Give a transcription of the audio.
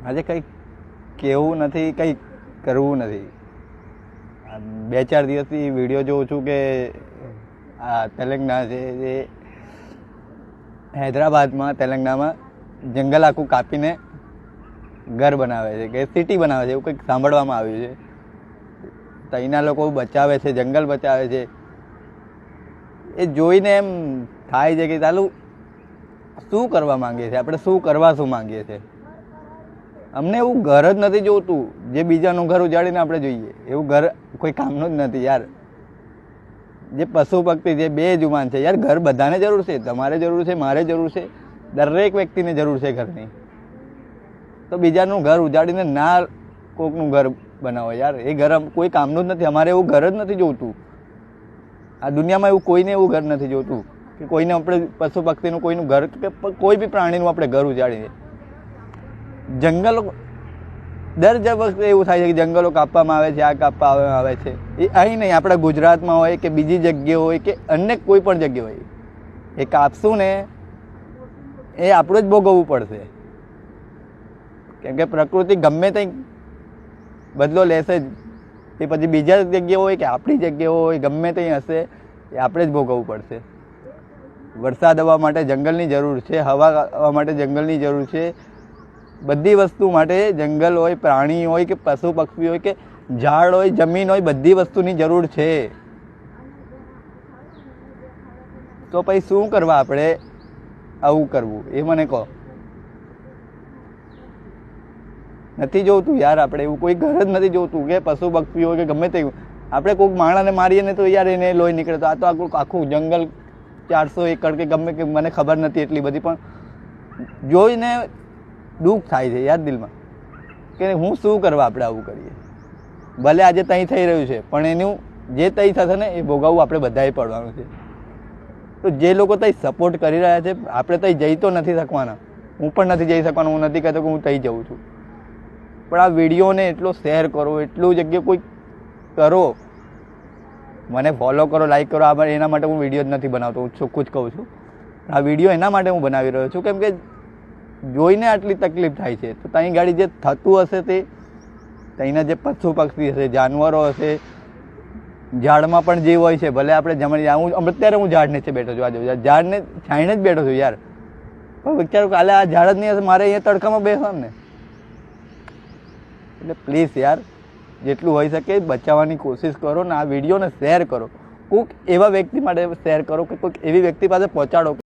આજે કંઈ કહેવું નથી, કંઈ કરવું નથી. 2-4 દિવસથી વિડીયો જોઉં છું કે આ તેલંગાણા છે એ હૈદરાબાદમાં તેલંગાણામાં જંગલ આખું કાપીને ઘર બનાવે છે કે સિટી બનાવે છે, એવું કંઈક સાંભળવામાં આવ્યું છે. તો અહીંના લોકો બચાવે છે, જંગલ બચાવે છે. એ જોઈને એમ થાય છે કે ચાલુ શું કરવા માંગીએ છીએ આપણે, શું માંગીએ છીએ. અમને એવું ઘર જ નથી જોતું જે બીજાનું ઘર ઉજાડીને આપણે જોઈએ. એવું ઘર કોઈ કામનું જ નથી યાર. જે પશુ પક્ષી જે બે જુબાન છે યાર, ઘર બધાને જરૂર છે, તમારે જરૂર છે, મારે જરૂર છે, દરેક વ્યક્તિને જરૂર છે ઘરની. તો બીજાનું ઘર ઉજાડીને ના કોકનું ઘર બનાવો યાર, એ ઘર કોઈ કામનું જ નથી. અમારે એવું ઘર જ નથી જોતું. આ દુનિયામાં એવું કોઈને એવું ઘર નથી જોતું કે કોઈને આપણે પશુ પક્ષીનું કોઈનું ઘર કે કોઈ બી પ્રાણીનું આપણે ઘર ઉજાડીએ. જંગલો દર વખતે એવું થાય છે કે જંગલો કાપવામાં આવે છે, આ કાપવામાં આવે છે. એ અહીં નહીં, આપણા ગુજરાતમાં હોય કે બીજી જગ્યાએ હોય કે અન્ય કોઈ પણ જગ્યાએ હોય, એ કાપશું ને એ આપણું જ ભોગવવું પડશે. કેમ કે પ્રકૃતિ ગમે ત્યાં બદલો લેશે જ. એ પછી બીજા જગ્યાએ હોય કે આપણી જગ્યાએ હોય, ગમે ત્યાં હશે, એ આપણે જ ભોગવવું પડશે. વરસાદ આવવા માટે જંગલની જરૂર છે, હવા આવવા માટે જંગલની જરૂર છે. બધી વસ્તુ માટે જંગલ હોય, પ્રાણી હોય કે પશુ પક્ષી હોય કે ઝાડ હોય, જમીન હોય, બધી વસ્તુની જરૂર છે. તો પછી શું કરવા આપણે આવું કરવું એ મને કહો. નથી જોતું યાર આપણે, એવું કોઈ ઘર જ નથી જોતું કે પશુ પક્ષી હોય કે ગમે તે. આપણે કોઈક માણસને મારીએ ને તો યાર એને લોહી નીકળે. તો આ તો આખું જંગલ 400 એકર કે ગમે કે મને ખબર નથી એટલી બધી, પણ જોઈને દુઃખ થાય છે યાર દિલમાં કે હું શું કરવા આપણે આવું કરીએ. ભલે આજે ત્યાં થઈ રહ્યું છે પણ એનું જે ત્યાં થશે ને એ ભોગવવું આપણે બધાએ પડવાનું છે. તો જે લોકો ત્યાં સપોર્ટ કરી રહ્યા છે, આપણે ત્યાં જઈ તો નથી શકવાના. હું પણ નથી જઈ શકવાનો. હું નથી કહેતો કે હું ત્યાં જઉં છું, પણ આ વિડીયોને એટલો શેર કરો, એટલું જગ્યાએ કોઈ કરો, મને ફોલો કરો, લાઈક કરો. આ એના માટે હું વિડીયો જ નથી બનાવતો, હું ચોખ્ખું જ કહું છું. આ વિડીયો એના માટે હું બનાવી રહ્યો છું કેમ કે જોઈને આટલી તકલીફ થાય છે. તો ત્યાં ગાડી જે થતું હશે તે ત્યાંના જે પશુ પક્ષી હશે, જાનવરો હશે, ઝાડમાં પણ જીવ હોય છે. ભલે આપણે જમણી, અત્યારે હું ઝાડ નીચે બેઠો છું, આજે ઝાડને છાંયણે જ બેઠો છું યાર. પણ વિચારો કાલે આ ઝાડ જ નહીં હશે, મારે અહીંયા તડકામાં બેસવાનું ને. એટલે પ્લીઝ યાર, જેટલું હોઈ શકે બચાવવાની કોશિશ કરો ને આ વિડીયોને શેર કરો. કોઈક એવા વ્યક્તિ માટે શેર કરો કે કોઈક એવી વ્યક્તિ પાસે પહોંચાડો